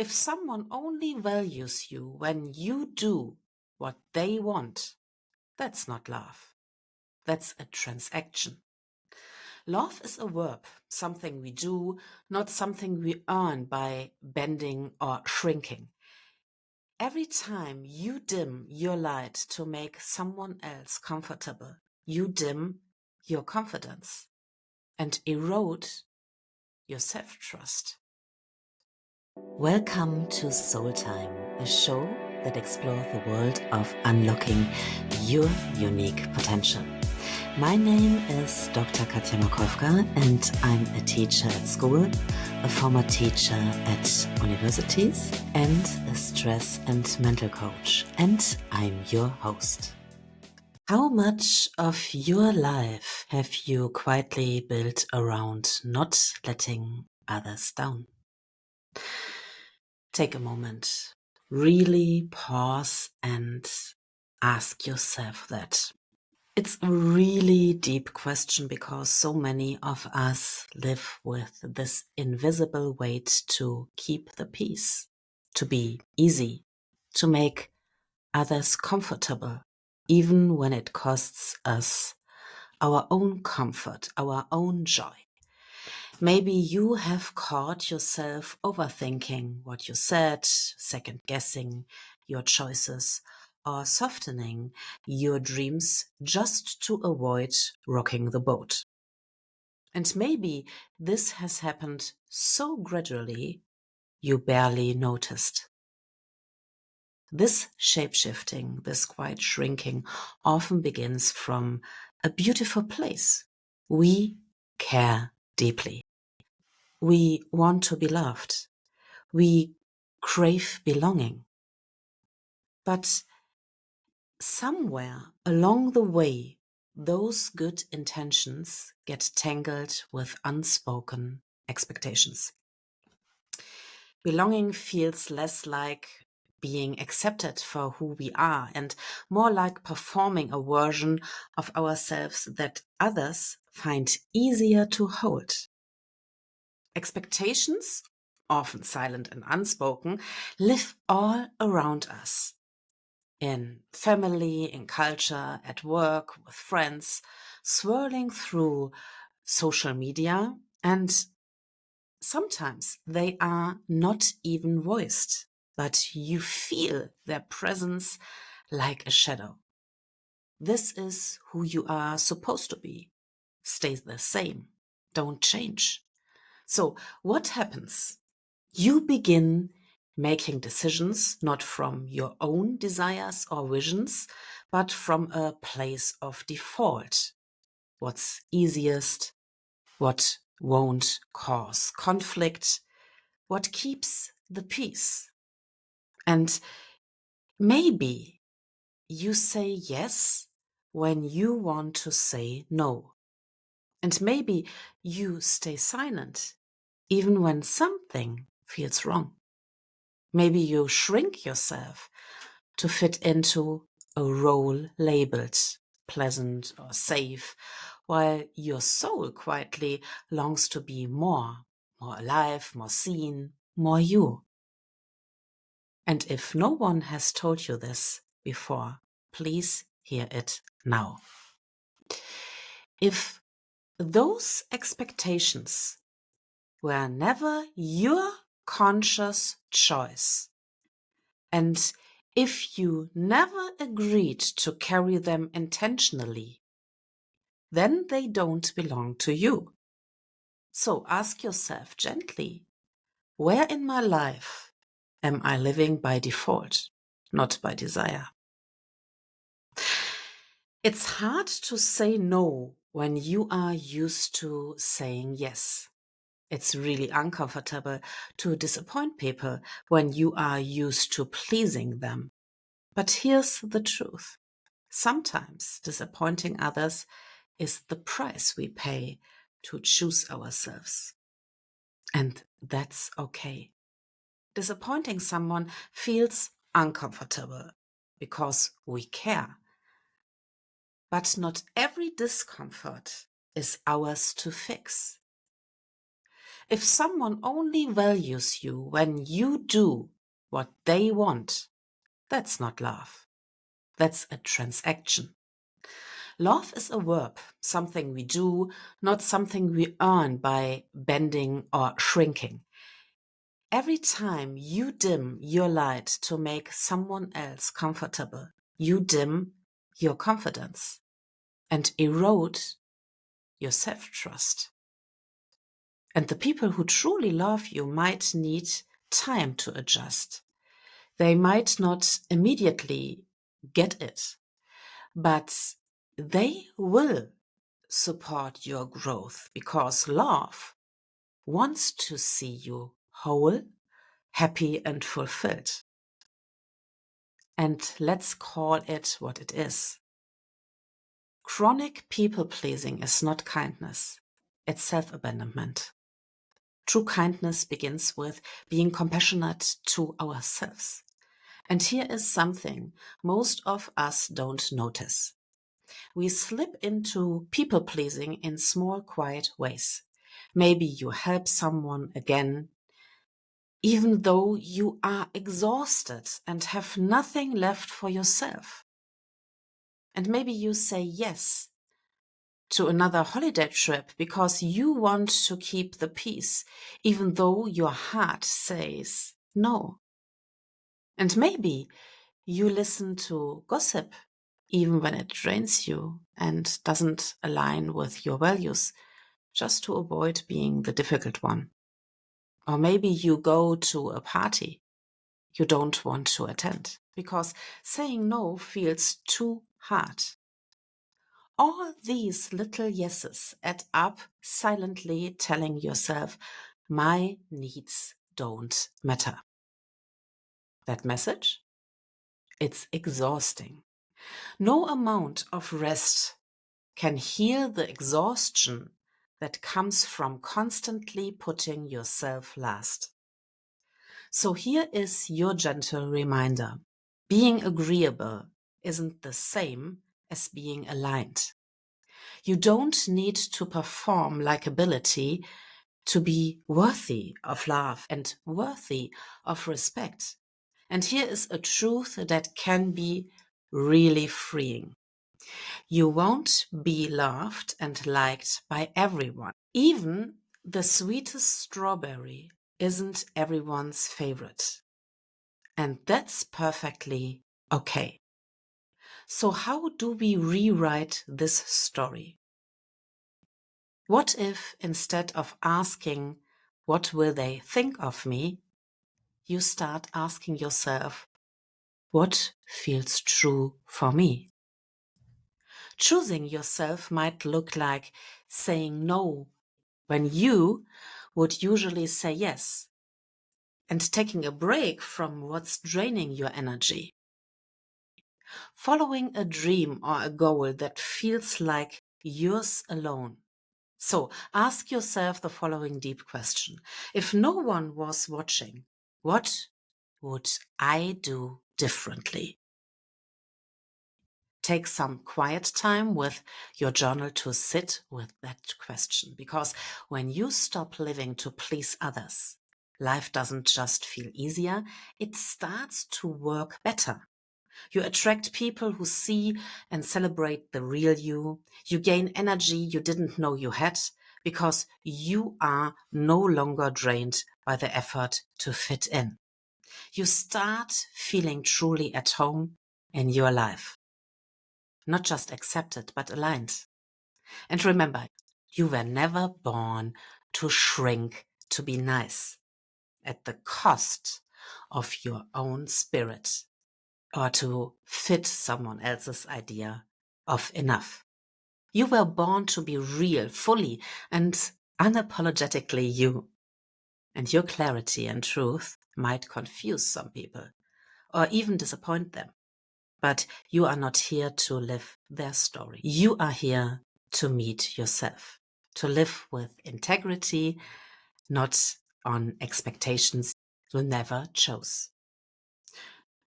If someone only values you when you do what they want, that's not love. That's a transaction. Love is a verb, something we do, not something we earn by bending or shrinking. Every time you dim your light to make someone else comfortable, you dim your confidence and erode your self-trust. Welcome to Soul Time, a show that explores the world of unlocking your unique potential. My name is Dr. Katja Makowka, and I'm a teacher at school, a former teacher at universities, and a stress and mental coach. And I'm your host. How much of your life have you quietly built around not letting others down? Take a moment, really pause and ask yourself that. It's a really deep question because so many of us live with this invisible weight to keep the peace, to be easy, to make others comfortable, even when it costs us our own comfort, our own joy. Maybe you have caught yourself overthinking what you said, second guessing your choices, or softening your dreams just to avoid rocking the boat. And maybe this has happened so gradually you barely noticed. This shape-shifting, this quiet shrinking often begins from a beautiful place. We care deeply. We want to be loved. We crave belonging. But somewhere along the way, those good intentions get tangled with unspoken expectations. Belonging feels less like being accepted for who we are and more like performing a version of ourselves that others find easier to hold. Expectations, often silent and unspoken, live all around us. In family, in culture, at work, with friends, swirling through social media, and sometimes they are not even voiced, but you feel their presence like a shadow. This is who you are supposed to be. Stay the same. Don't change. So what happens? You begin making decisions not from your own desires or visions, but from a place of default. What's easiest? What won't cause conflict? What keeps the peace? And maybe you say yes when you want to say no. And maybe you stay silent even when something feels wrong. Maybe you shrink yourself to fit into a role labeled pleasant or safe, while your soul quietly longs to be more alive, more seen, more you. And if no one has told you this before, please hear it now. If those expectations were never your conscious choice, and if you never agreed to carry them intentionally, then they don't belong to you. So ask yourself gently, where in my life am I living by default, not by desire? It's hard to say no when you are used to saying yes. It's really uncomfortable to disappoint people when you are used to pleasing them. But here's the truth. Sometimes disappointing others is the price we pay to choose ourselves. And that's okay. Disappointing someone feels uncomfortable because we care. But not every discomfort is ours to fix. If someone only values you when you do what they want, that's not love. That's a transaction. Love is a verb, something we do, not something we earn by bending or shrinking. Every time you dim your light to make someone else comfortable, you dim your confidence and erode your self-trust. And the people who truly love you might need time to adjust. They might not immediately get it, but they will support your growth because love wants to see you whole, happy, and fulfilled. And let's call it what it is. Chronic people pleasing is not kindness, it's self abandonment. True kindness begins with being compassionate to ourselves. And here is something most of us don't notice. We slip into people pleasing in small, quiet ways. Maybe you help someone again, even though you are exhausted and have nothing left for yourself. And maybe you say yes to another holiday trip because you want to keep the peace, even though your heart says no. And maybe you listen to gossip even when it drains you and doesn't align with your values, just to avoid being the difficult one. Or maybe you go to a party you don't want to attend because saying no feels too hard. All these little yeses add up, silently telling yourself, my needs don't matter. That message? It's exhausting. No amount of rest can heal the exhaustion that comes from constantly putting yourself last. So here is your gentle reminder. Being agreeable isn't the same as being aligned. You don't need to perform likability to be worthy of love and worthy of respect. And here is a truth that can be really freeing. You won't be loved and liked by everyone. Even the sweetest strawberry isn't everyone's favorite. And that's perfectly okay. So how do we rewrite this story? What if instead of asking, what will they think of me, you start asking yourself, what feels true for me? Choosing yourself might look like saying no when you would usually say yes, and taking a break from what's draining your energy. Following a dream or a goal that feels like yours alone. So ask yourself the following deep question. If no one was watching, what would I do differently? Take some quiet time with your journal to sit with that question, because when you stop living to please others, life doesn't just feel easier, it starts to work better. You attract people who see and celebrate the real you. You gain energy you didn't know you had because you are no longer drained by the effort to fit in. You start feeling truly at home in your life. Not just accepted, but aligned. And remember, you were never born to shrink to be nice at the cost of your own spirit or to fit someone else's idea of enough. You were born to be real, fully, and unapologetically you. And your clarity and truth might confuse some people or even disappoint them. But you are not here to live their story. You are here to meet yourself, to live with integrity, not on expectations you never chose.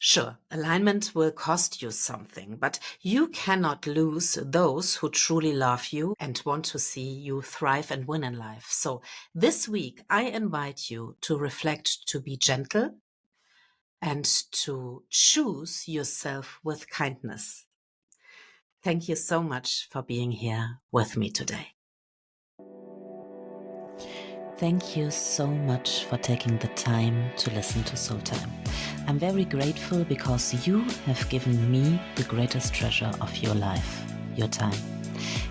Sure, alignment will cost you something, but you cannot lose those who truly love you and want to see you thrive and win in life. So this week, I invite you to reflect, to be gentle, and to choose yourself with kindness. Thank you so much for being here with me today. Thank you so much for taking the time to listen to Soul Time. I'm very grateful because you have given me the greatest treasure of your life, your time.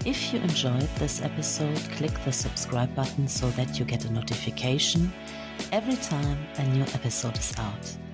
If you enjoyed this episode, click the subscribe button so that you get a notification every time a new episode is out.